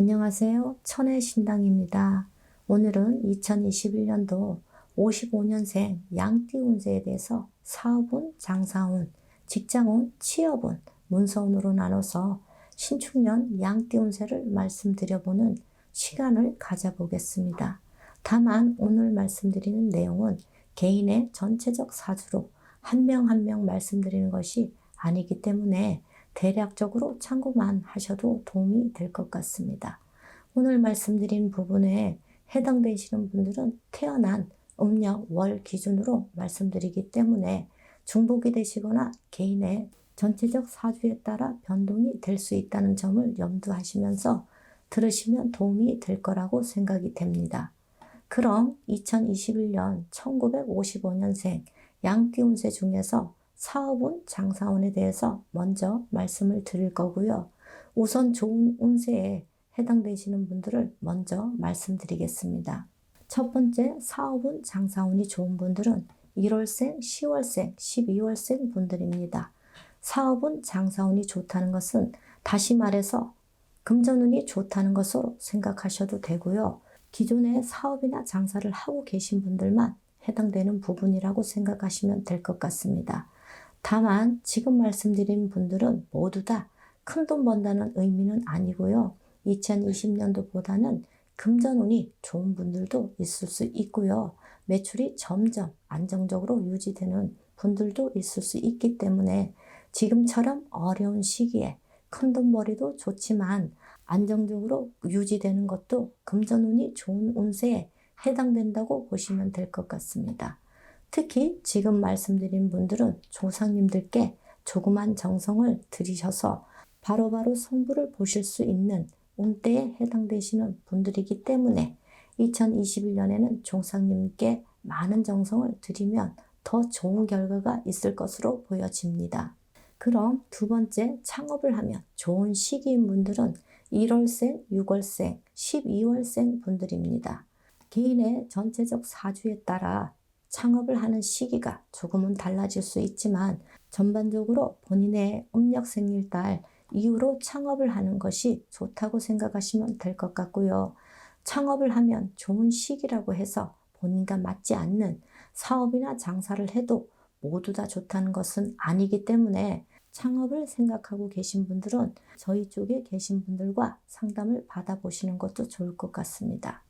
안녕하세요. 천의 신당입니다. 오늘은 2021년도 55년생 양띠 운세에 대해서 사업운, 장사운, 직장운, 취업운, 문서운으로 나눠서 신축년 양띠 운세를 말씀드려보는 시간을 가져보겠습니다. 다만 오늘 말씀드리는 내용은 개인의 전체적 사주로 한 명 한 명 말씀드리는 것이 아니기 때문에 대략적으로 참고만 하셔도 도움이 될 것 같습니다. 오늘 말씀드린 부분에 해당되시는 분들은 태어난 음력 월 기준으로 말씀드리기 때문에 중복이 되시거나 개인의 전체적 사주에 따라 변동이 될 수 있다는 점을 염두하시면서 들으시면 도움이 될 거라고 생각이 됩니다. 그럼 2021년 1955년생 양띠 운세 중에서 사업운, 장사운에 대해서 먼저 말씀을 드릴 거고요. 우선 좋은 운세에 해당되시는 분들을 먼저 말씀드리겠습니다. 첫 번째 사업운, 장사운이 좋은 분들은 1월생, 10월생, 12월생 분들입니다. 사업운, 장사운이 좋다는 것은 다시 말해서 금전운이 좋다는 것으로 생각하셔도 되고요. 기존에 사업이나 장사를 하고 계신 분들만 해당되는 부분이라고 생각하시면 될 것 같습니다. 다만 지금 말씀드린 분들은 모두 다 큰돈 번다는 의미는 아니고요. 2020년도보다는 금전운이 좋은 분들도 있을 수 있고요. 매출이 점점 안정적으로 유지되는 분들도 있을 수 있기 때문에 지금처럼 어려운 시기에 큰돈벌이도 좋지만 안정적으로 유지되는 것도 금전운이 좋은 운세에 해당된다고 보시면 될 것 같습니다. 특히 지금 말씀드린 분들은 조상님들께 조그만 정성을 들이셔서 바로바로 성부를 보실 수 있는 운대에 해당되시는 분들이기 때문에 2021년에는 조상님께 많은 정성을 들이면 더 좋은 결과가 있을 것으로 보여집니다. 그럼 두 번째, 창업을 하면 좋은 시기인 분들은 1월생, 6월생, 12월생 분들입니다. 개인의 전체적 사주에 따라 창업을 하는 시기가 조금은 달라질 수 있지만 전반적으로 본인의 음력 생일달 이후로 창업을 하는 것이 좋다고 생각하시면 될 것 같고요. 창업을 하면 좋은 시기라고 해서 본인과 맞지 않는 사업이나 장사를 해도 모두 다 좋다는 것은 아니기 때문에 창업을 생각하고 계신 분들은 저희 쪽에 계신 분들과 상담을 받아보시는 것도 좋을 것 같습니다.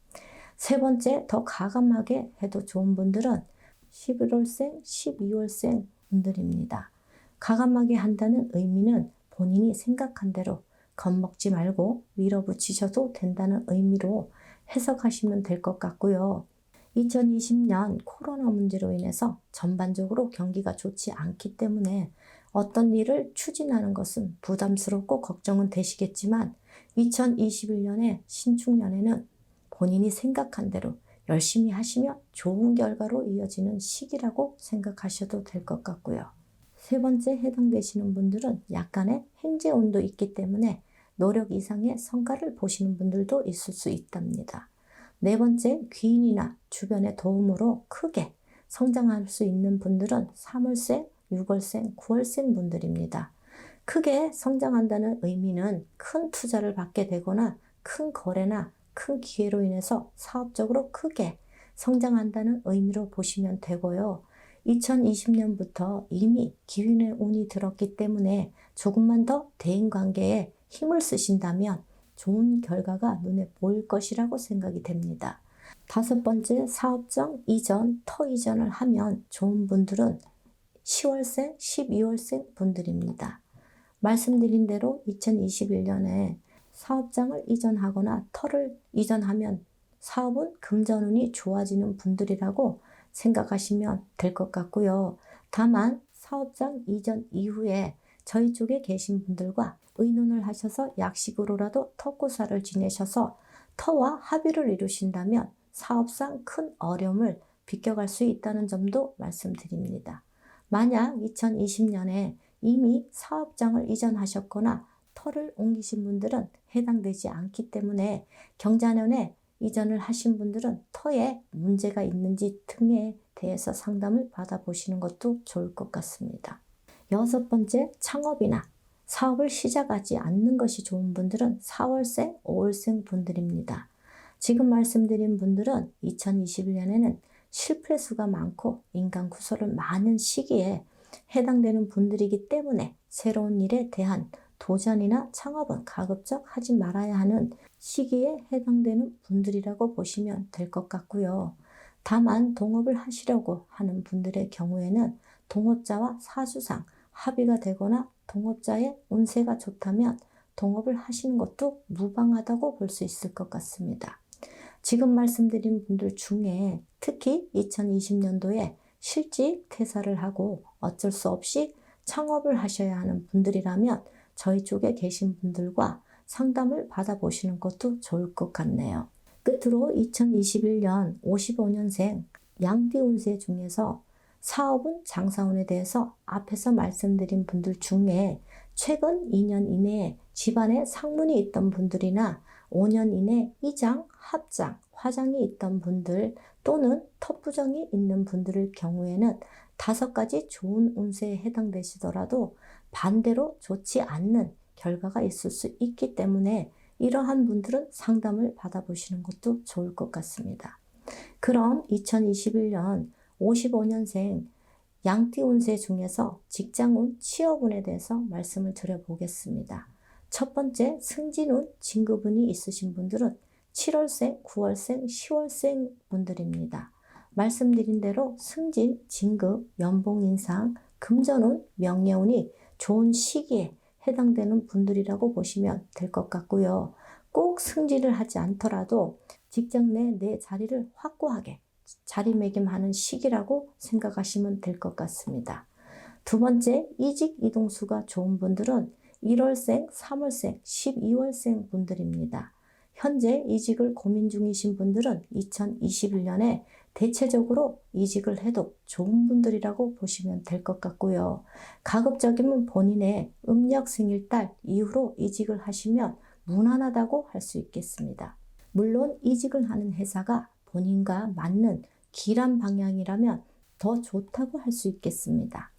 세 번째, 더 과감하게 해도 좋은 분들은 11월생, 12월생 분들입니다. 과감하게 한다는 의미는 본인이 생각한 대로 겁먹지 말고 밀어붙이셔도 된다는 의미로 해석하시면 될 것 같고요. 2020년 코로나 문제로 인해서 전반적으로 경기가 좋지 않기 때문에 어떤 일을 추진하는 것은 부담스럽고 걱정은 되시겠지만 2021년에 신축년에는 본인이 생각한 대로 열심히 하시면 좋은 결과로 이어지는 시기라고 생각하셔도 될 것 같고요. 세 번째 해당되시는 분들은 약간의 행제운도 있기 때문에 노력 이상의 성과를 보시는 분들도 있을 수 있답니다. 네 번째, 귀인이나 주변의 도움으로 크게 성장할 수 있는 분들은 3월생, 6월생, 9월생 분들입니다. 크게 성장한다는 의미는 큰 투자를 받게 되거나 큰 거래나 큰 기회로 인해서 사업적으로 크게 성장한다는 의미로 보시면 되고요. 2020년부터 이미 기운의 운이 들었기 때문에 조금만 더 대인관계에 힘을 쓰신다면 좋은 결과가 눈에 보일 것이라고 생각이 됩니다. 다섯 번째, 사업장 이전, 터 이전을 하면 좋은 분들은 10월생, 12월생 분들입니다. 말씀드린 대로 2021년에 사업장을 이전하거나 터를 이전하면 사업은 금전운이 좋아지는 분들이라고 생각하시면 될 것 같고요. 다만 사업장 이전 이후에 저희 쪽에 계신 분들과 의논을 하셔서 약식으로라도 터고사를 지내셔서 터와 합의를 이루신다면 사업상 큰 어려움을 비껴갈 수 있다는 점도 말씀드립니다. 만약 2020년에 이미 사업장을 이전하셨거나 터를 옮기신 분들은 해당되지 않기 때문에 경자년에 이전을 하신 분들은 터에 문제가 있는지 등에 대해서 상담을 받아보시는 것도 좋을 것 같습니다. 여섯 번째, 창업이나 사업을 시작하지 않는 것이 좋은 분들은 4월생, 5월생 분들입니다. 지금 말씀드린 분들은 2021년에는 실패 수가 많고 인간 구설을 많은 시기에 해당되는 분들이기 때문에 새로운 일에 대한 도전이나 창업은 가급적 하지 말아야 하는 시기에 해당되는 분들이라고 보시면 될 것 같고요. 다만 동업을 하시려고 하는 분들의 경우에는 동업자와 사주상 합의가 되거나 동업자의 운세가 좋다면 동업을 하시는 것도 무방하다고 볼 수 있을 것 같습니다. 지금 말씀드린 분들 중에 특히 2020년도에 실직 퇴사를 하고 어쩔 수 없이 창업을 하셔야 하는 분들이라면 저희 쪽에 계신 분들과 상담을 받아보시는 것도 좋을 것 같네요. 끝으로 2021년 55년생 양띠 운세 중에서 사업운, 장사운에 대해서 앞에서 말씀드린 분들 중에 최근 2년 이내에 집안에 상문이 있던 분들이나 5년 이내 이장, 합장, 화장이 있던 분들 또는 터부정이 있는 분들의 경우에는 5가지 좋은 운세에 해당되시더라도 반대로 좋지 않는 결과가 있을 수 있기 때문에 이러한 분들은 상담을 받아보시는 것도 좋을 것 같습니다. 그럼 2021년 55년생 양띠 운세 중에서 직장운, 취업운에 대해서 말씀을 드려보겠습니다. 첫 번째 승진운, 진급운이 있으신 분들은 7월생, 9월생, 10월생 분들입니다. 말씀드린 대로 승진, 진급, 연봉 인상, 금전운, 명예운이 좋은 시기에 해당되는 분들이라고 보시면 될 것 같고요. 꼭 승진을 하지 않더라도 직장 내 내 자리를 확고하게 자리매김하는 시기라고 생각하시면 될 것 같습니다. 두 번째, 이직 이동수가 좋은 분들은 1월생, 3월생, 12월생 분들입니다. 현재 이직을 고민 중이신 분들은 2021년에 대체적으로 이직을 해도 좋은 분들이라고 보시면 될 것 같고요. 가급적이면 본인의 음력 생일달 이후로 이직을 하시면 무난하다고 할 수 있겠습니다. 물론 이직을 하는 회사가 본인과 맞는 길한 방향이라면 더 좋다고 할 수 있겠습니다.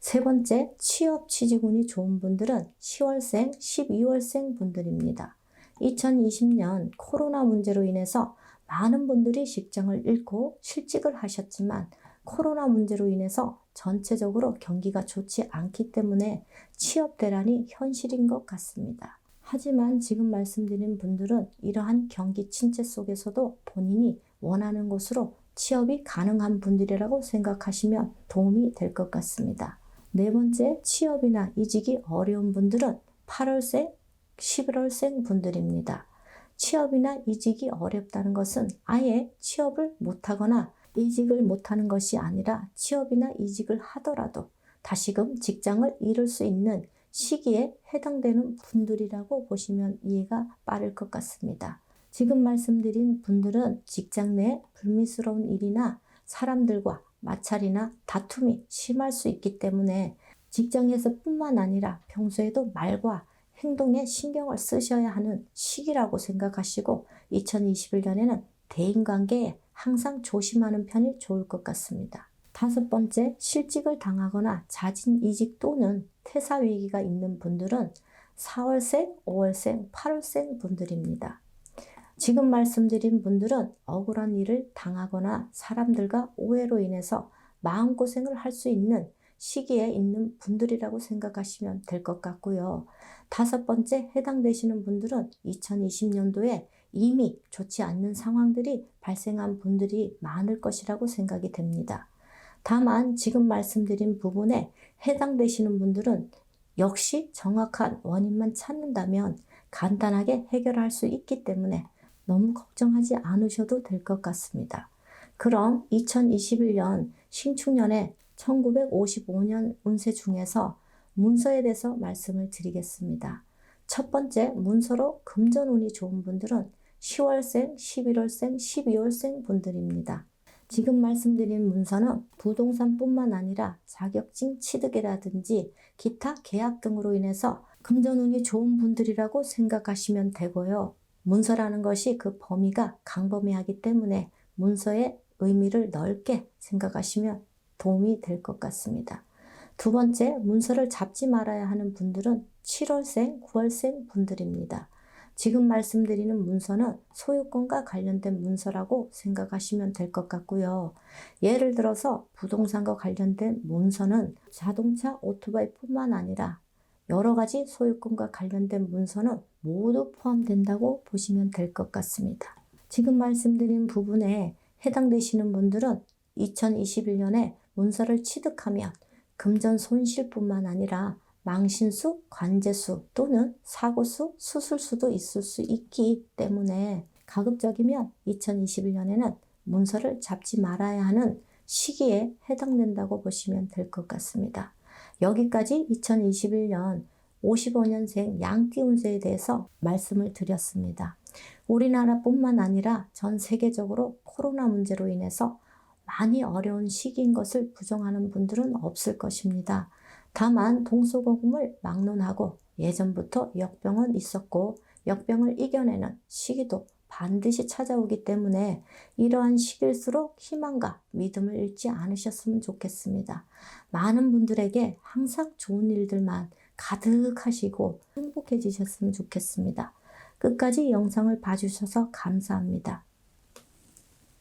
세 번째, 취업 취직운이 좋은 분들은 10월생, 12월생 분들입니다. 2020년 코로나 문제로 인해서 많은 분들이 직장을 잃고 실직을 하셨지만 코로나 문제로 인해서 전체적으로 경기가 좋지 않기 때문에 취업 대란이 현실인 것 같습니다. 하지만 지금 말씀드린 분들은 이러한 경기 침체 속에서도 본인이 원하는 곳으로 취업이 가능한 분들이라고 생각하시면 도움이 될 것 같습니다. 네 번째, 취업이나 이직이 어려운 분들은 8월생, 11월생 분들입니다. 취업이나 이직이 어렵다는 것은 아예 취업을 못하거나 이직을 못하는 것이 아니라 취업이나 이직을 하더라도 다시금 직장을 잃을 수 있는 시기에 해당되는 분들이라고 보시면 이해가 빠를 것 같습니다. 지금 말씀드린 분들은 직장 내 불미스러운 일이나 사람들과 마찰이나 다툼이 심할 수 있기 때문에 직장에서 뿐만 아니라 평소에도 말과 행동에 신경을 쓰셔야 하는 시기라고 생각하시고 2021년에는 대인관계에 항상 조심하는 편이 좋을 것 같습니다. 다섯 번째, 실직을 당하거나 자진 이직 또는 퇴사 위기가 있는 분들은 4월생, 5월생, 8월생 분들입니다. 지금 말씀드린 분들은 억울한 일을 당하거나 사람들과 오해로 인해서 마음고생을 할 수 있는 시기에 있는 분들이라고 생각하시면 될 것 같고요. 다섯 번째, 해당되시는 분들은 2020년도에 이미 좋지 않는 상황들이 발생한 분들이 많을 것이라고 생각이 됩니다. 다만 지금 말씀드린 부분에 해당되시는 분들은 역시 정확한 원인만 찾는다면 간단하게 해결할 수 있기 때문에 너무 걱정하지 않으셔도 될 것 같습니다. 그럼 2021년 신축년에 1955년 운세 중에서 문서에 대해서 말씀을 드리겠습니다. 첫 번째, 문서로 금전운이 좋은 분들은 10월생, 11월생, 12월생 분들입니다. 지금 말씀드린 문서는 부동산뿐만 아니라 자격증 취득이라든지 기타 계약 등으로 인해서 금전운이 좋은 분들이라고 생각하시면 되고요. 문서라는 것이 그 범위가 광범위하기 때문에 문서의 의미를 넓게 생각하시면 도움이 될 것 같습니다. 두 번째, 문서를 잡지 말아야 하는 분들은 7월생, 9월생 분들입니다. 지금 말씀드리는 문서는 소유권과 관련된 문서라고 생각하시면 될 것 같고요. 예를 들어서 부동산과 관련된 문서는 자동차, 오토바이뿐만 아니라 여러 가지 소유권과 관련된 문서는 모두 포함된다고 보시면 될 것 같습니다. 지금 말씀드린 부분에 해당되시는 분들은 2021년에 문서를 취득하면 금전 손실뿐만 아니라 망신수, 관제수 또는 사고수, 수술수도 있을 수 있기 때문에 가급적이면 2021년에는 문서를 잡지 말아야 하는 시기에 해당된다고 보시면 될 것 같습니다. 여기까지 2021년 55년생 양띠 운세에 대해서 말씀을 드렸습니다. 우리나라뿐만 아니라 전 세계적으로 코로나 문제로 인해서 많이 어려운 시기인 것을 부정하는 분들은 없을 것입니다. 다만 동서고금을 막론하고 예전부터 역병은 있었고 역병을 이겨내는 시기도 반드시 찾아오기 때문에 이러한 시기일수록 희망과 믿음을 잃지 않으셨으면 좋겠습니다. 많은 분들에게 항상 좋은 일들만 가득하시고 행복해지셨으면 좋겠습니다. 끝까지 영상을 봐주셔서 감사합니다.